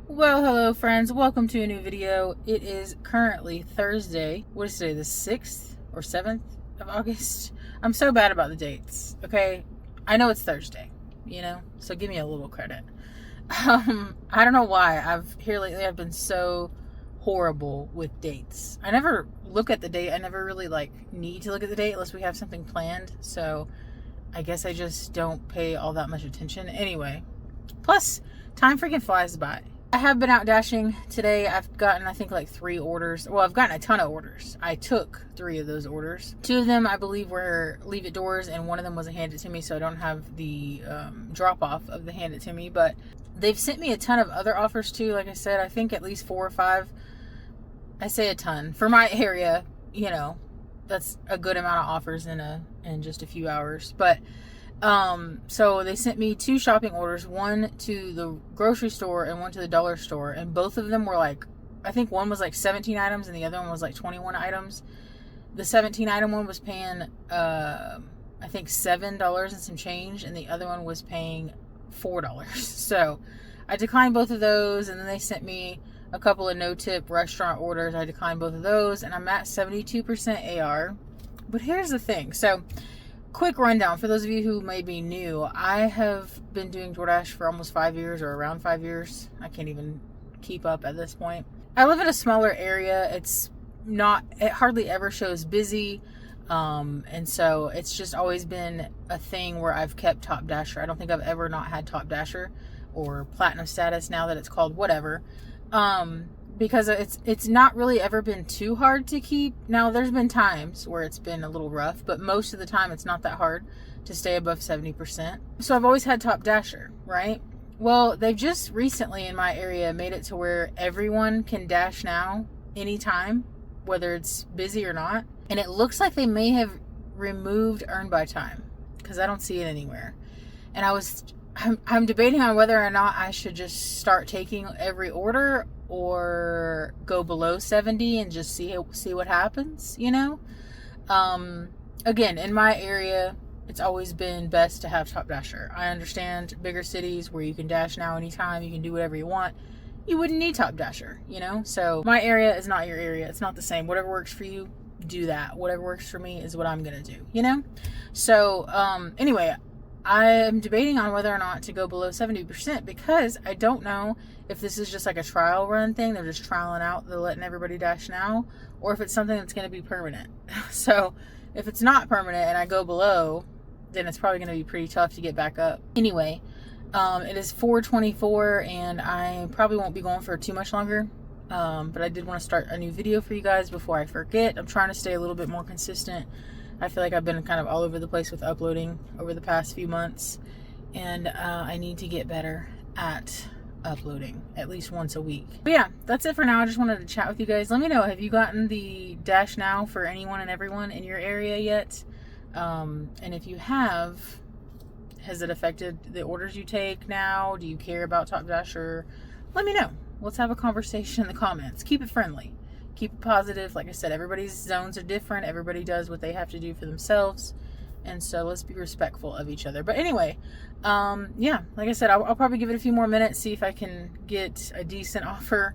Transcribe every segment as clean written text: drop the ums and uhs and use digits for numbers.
Well, hello friends, welcome to a new video. It is currently Thursday. What is today, the 6th or 7th of August? I'm so bad about the dates, okay? I know it's Thursday, so give me a little credit. I don't know why. Here lately I've been so horrible with dates. I never look at the date. I never really need to look at the date unless we have something planned. So I guess I just don't pay all that much attention. Anyway, plus time freaking flies by. I have been out dashing today. I've gotten, I think, 3 orders. Well, I've gotten a ton of orders. I took 3 of those orders. 2 of them, I believe, were leave it doors, and one of them wasn't handed to me, so I don't have the drop-off of the hand it to me. But they've sent me a ton of other offers, too. Like I said, I think at least 4 or 5. I say a ton. For my area, that's a good amount of offers in just a few hours. But so they sent me 2 shopping orders, one to the grocery store and one to the dollar store, and both of them were I think one was 17 items and the other one was 21 items. The 17 item one was paying I think $7 and some change, and the other one was paying $4. So I declined both of those, and then they sent me a couple of no-tip restaurant orders. I declined both of those, and I'm at 72% AR. But here's the thing. So quick rundown for those of you who may be new. I have been doing DoorDash for almost 5 years, or around 5 years. I can't even keep up at this point. I live in a smaller area. It hardly ever shows busy. And so it's just always been a thing where I've kept Top Dasher. I don't think I've ever not had Top Dasher or Platinum status, now that it's called whatever. Because it's not really ever been too hard to keep. Now, there's been times where it's been a little rough, but most of the time it's not that hard to stay above 70%. So I've always had Top Dasher, right? Well, they've just recently in my area made it to where everyone can dash now anytime, whether it's busy or not. And it looks like they may have removed earn by time, because I don't see it anywhere. And I'm debating on whether or not I should just start taking every order or go below 70 and just see what happens, Again, in my area, it's always been best to have Top Dasher. I understand bigger cities where you can dash now anytime, you can do whatever you want. You wouldn't need Top Dasher, So my area is not your area. It's not the same. Whatever works for you, do that. Whatever works for me is what I'm going to do, So, anyway, I am debating on whether or not to go below 70% because I don't know if this is just a trial run thing. They're just trialing out, they're letting everybody dash now, or if it's something that's going to be permanent. So if it's not permanent and I go below, then it's probably going to be pretty tough to get back up. Anyway, it is 4:24 and I probably won't be going for too much longer. But I did want to start a new video for you guys before I forget. I'm trying to stay a little bit more consistent. I feel like I've been kind of all over the place with uploading over the past few months, and I need to get better at uploading at least once a week. But yeah, that's it for now. I just wanted to chat with you guys. Let me know, have you gotten the Dash Now for anyone and everyone in your area yet? And if you have, has it affected the orders you take now? Do you care about Top Dasher? Let me know. Let's have a conversation in the comments. Keep it friendly. Keep it positive. Like I said, everybody's zones are different. Everybody does what they have to do for themselves. And so let's be respectful of each other. But anyway, yeah, like I said, I'll probably give it a few more minutes, see if I can get a decent offer.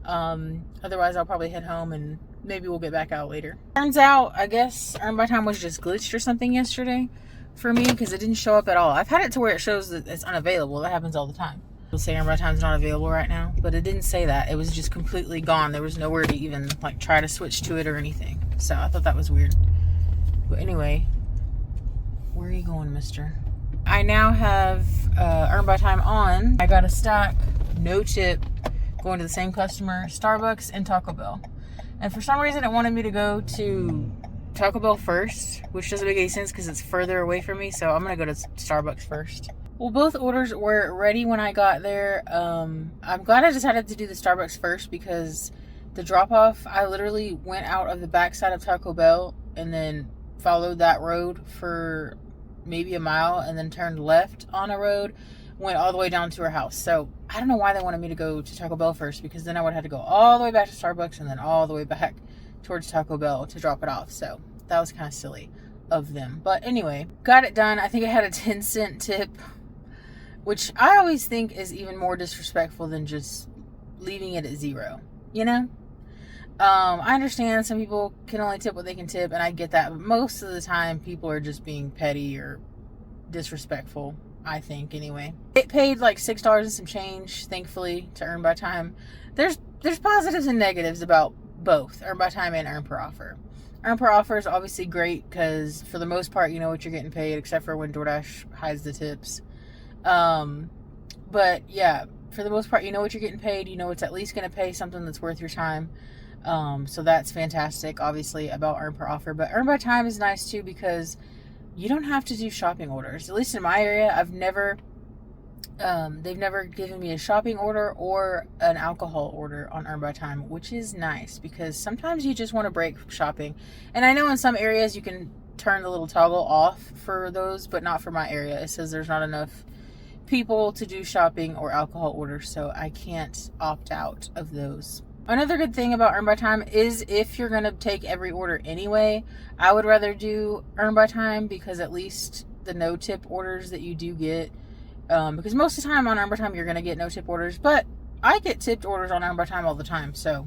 Otherwise, I'll probably head home and maybe we'll get back out later. Turns out, I guess, Earn by Time was just glitched or something yesterday for me because it didn't show up at all. I've had it to where it shows that it's unavailable. That happens all the time. It'll say Earn by Time's not available right now, but it didn't say that. It was just completely gone. There was nowhere to even try to switch to it or anything. So I thought that was weird. But anyway, where are you going, mister? I now have Earn by Time on. I got a stack, no tip, going to the same customer, Starbucks and Taco Bell. And for some reason it wanted me to go to Taco Bell first, which doesn't make any sense because it's further away from me. So I'm going to go to Starbucks first. Well, both orders were ready when I got there. I'm glad I decided to do the Starbucks first because the drop-off, I literally went out of the backside of Taco Bell and then followed that road for maybe a mile and then turned left on a road, went all the way down to her house. So I don't know why they wanted me to go to Taco Bell first, because then I would have had to go all the way back to Starbucks and then all the way back towards Taco Bell to drop it off. So that was kind of silly of them. But anyway, got it done. I think I had a 10-cent tip, which I always think is even more disrespectful than just leaving it at zero, you know? I understand some people can only tip what they can tip, and I get that, but most of the time people are just being petty or disrespectful, I think, anyway. It paid like $6 and some change, thankfully, to earn by time. There's positives and negatives about both earn by time and earn per offer. Earn per offer is obviously great because for the most part you know what you're getting paid, except for when DoorDash hides the tips. But yeah, for the most part you know what you're getting paid. You know it's at least going to pay something that's worth your time. So that's fantastic, obviously, about earn per offer. But earn by time is nice too because you don't have to do shopping orders. At least in my area, they've never given me a shopping order or an alcohol order on earn by time, which is nice because sometimes you just want to break shopping. And I know in some areas you can turn the little toggle off for those, but not for my area. It says there's not enough people to do shopping or alcohol orders, so I can't opt out of those. Another good thing about earn by time is if you're going to take every order anyway, I would rather do earn by time because at least the no tip orders that you do get, because most of the time on earn by time you're going to get no tip orders, but I get tipped orders on earn by time all the time. So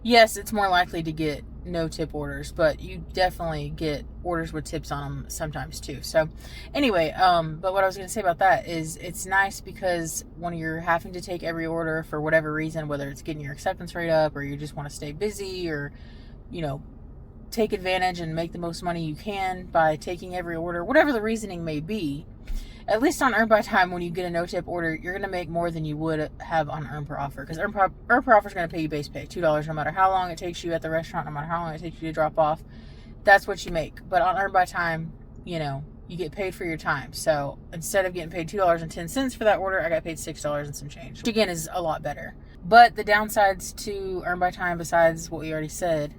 yes, it's more likely to get no tip orders, but you definitely get orders with tips on them sometimes too. So anyway, but what I was going to say about that is it's nice because when you're having to take every order for whatever reason, whether it's getting your acceptance rate up or you just want to stay busy or, you know, take advantage and make the most money you can by taking every order, whatever the reasoning may be, at least on earn by time, when you get a no tip order, you're going to make more than you would have on earn per offer, because earn per offer is going to pay you base pay, $2, no matter how long it takes you at the restaurant, no matter how long it takes you to drop off. That's what you make. But on earn by time, you know, you get paid for your time. So instead of getting paid $2.10 for that order, I got paid $6 and some change, which again is a lot better. But the downsides to earn by time, besides what we already said,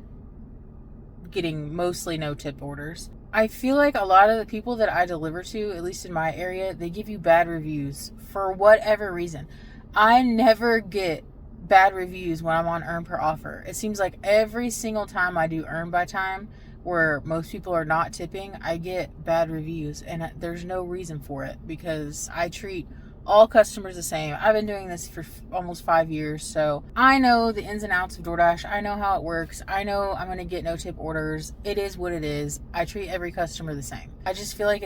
getting mostly no tip orders, I feel like a lot of the people that I deliver to, at least in my area, they give you bad reviews for whatever reason. I never get bad reviews when I'm on earn per offer. It seems like every single time I do earn by time, where most people are not tipping, I get bad reviews, and there's no reason for it because I treat all customers the same. I've been doing this for almost 5 years, so I know the ins and outs of DoorDash. I know how it works. I know I'm going to get no tip orders. It is what it is. I treat every customer the same. I just feel like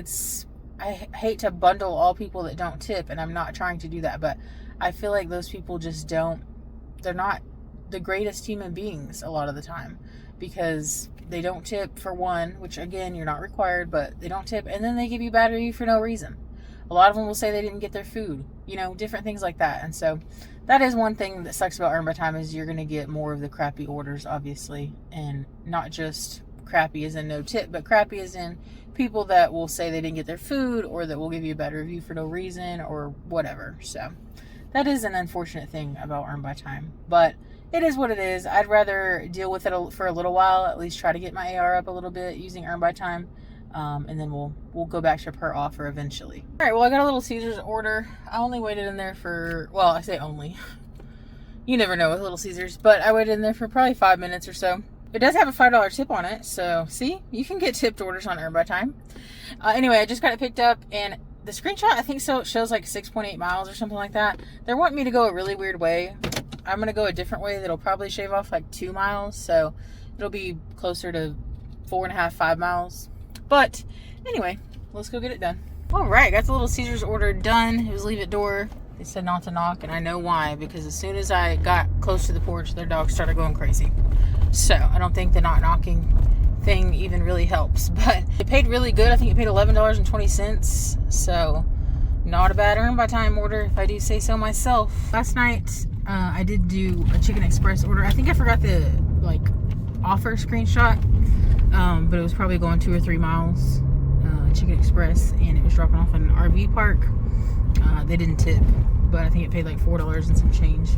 I hate to bundle all people that don't tip, and I'm not trying to do that, but I feel like those people just they're not the greatest human beings a lot of the time because they don't tip, for one, which again, you're not required, but they don't tip, and then they give you bad review for no reason. A lot of them will say they didn't get their food, you know, different things like that. And so that is one thing that sucks about earn by time is you're going to get more of the crappy orders, obviously. And not just crappy as in no tip, but crappy as in people that will say they didn't get their food or that will give you a bad review for no reason or whatever. So that is an unfortunate thing about earn by time. But it is what it is. I'd rather deal with it for a little while, at least try to get my AR up a little bit using earn by time. And then we'll go back to per offer eventually. All right, well, I got a Little Caesars order. I only waited in there for, well, I say only. You never know with Little Caesars, but I waited in there for probably 5 minutes or so. It does have a $5 tip on it, so see, you can get tipped orders on earn by time. Anyway, I just got it picked up, and the screenshot, I think so, it shows like 6.8 miles or something like that. They're wanting me to go a really weird way. I'm going to go a different way that'll probably shave off like 2 miles, so it'll be closer to 4.5, 5 miles. But anyway, let's go get it done. All right, got the Little Caesars order done. It was leave at door. They said not to knock, and I know why, because as soon as I got close to the porch, their dog started going crazy. So I don't think the not knocking thing even really helps, but it paid really good. I think it paid $11.20. So not a bad earn by time order, if I do say so myself. Last night, I did do a Chicken Express order. I think I forgot the offer screenshot. But it was probably going 2 or 3 miles, Chicken Express, and it was dropping off in an RV park. They didn't tip, but I think it paid like $4 and some change.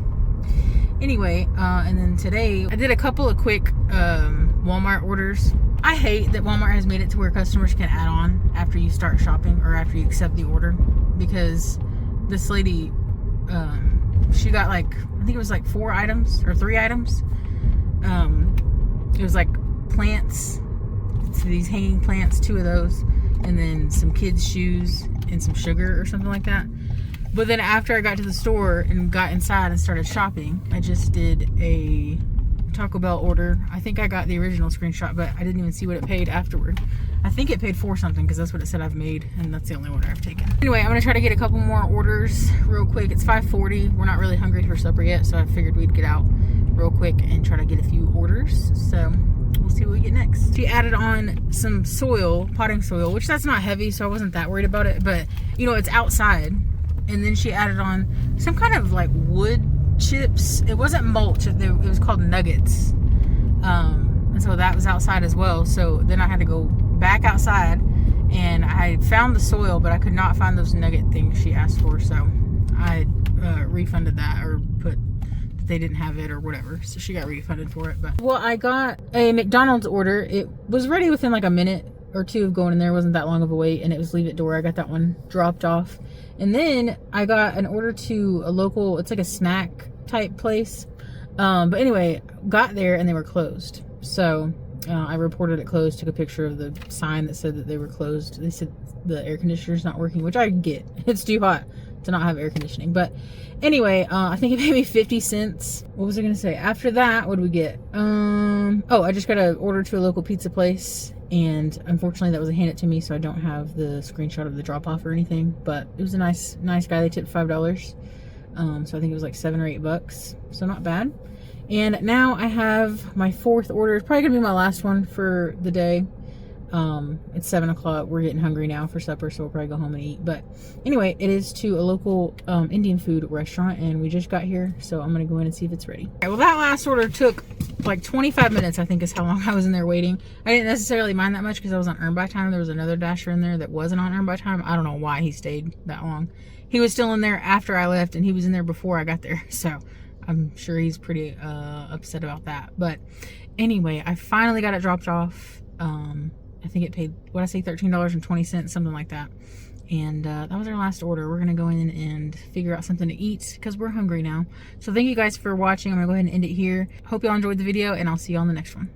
Anyway, and then today I did a couple of quick Walmart orders. I hate that Walmart has made it to where customers can add on after you start shopping or after you accept the order, because this lady, she got like, I think it was like 4 items or 3 items. It was like plants, so these hanging plants, 2 of those, and then some kids' shoes and some sugar or something like that. But then after I got to the store and got inside and started shopping, I just did a Taco Bell order. I think I got the original screenshot, but I didn't even see what it paid afterward. I think it paid for something because that's what it said I've made, and that's the only order I've taken. Anyway, I'm gonna try to get a couple more orders real quick. It's 5:40. We're not really hungry for supper yet, so I figured we'd get out real quick and try to get a few orders. So we'll see what we get next. She added on some soil, potting soil, which that's not heavy, so I wasn't that worried about it, but you know, it's outside. And then she added on some kind of like wood chips. It wasn't mulch, it was called nuggets. And so that was outside as well. So then I had to go back outside, and I found the soil, but I could not find those nugget things she asked for. So I refunded that, or put that they didn't have it or whatever. So she got refunded for it. But well, I got a McDonald's order. It was ready within like a minute or two of going in there. It wasn't that long of a wait, and it was leave at door. I got that one dropped off. And then I got an order to a local, it's like a snack type place. But anyway, got there and they were closed. So I reported it closed, took a picture of the sign that said that they were closed. They said the air conditioner's not working, which I get. It's too hot to not have air conditioning. But anyway, I think it paid me 50 cents. What was I going to say? After that, what did we get? Oh, I just got an order to a local pizza place. And unfortunately that was handed to me, so I don't have the screenshot of the drop off or anything, but it was a nice guy. They tipped $5. So I think it was like $7 or $8, so not bad. And now I have my fourth order. It's probably gonna be my last one for the day. It's 7 o'clock. We're getting hungry now for supper, so we'll probably go home and eat. But anyway, it is to a local Indian food restaurant, and we just got here, so I'm gonna go in and see if it's ready. All right, well, that last order took like 25 minutes, I think is how long I was in there waiting. I didn't necessarily mind that much because I was on earn by time. There was another dasher in there that wasn't on earn by time. I don't know why he stayed that long. He was still in there after I left, and he was in there before I got there, so I'm sure he's pretty upset about that. But anyway, I finally got it dropped off. I think it paid, what I say, $13.20, something like that. And that was our last order. We're gonna go in and figure out something to eat because we're hungry now. So thank you guys for watching. I'm gonna go ahead and end it here. Hope y'all enjoyed the video, and I'll see you on the next one.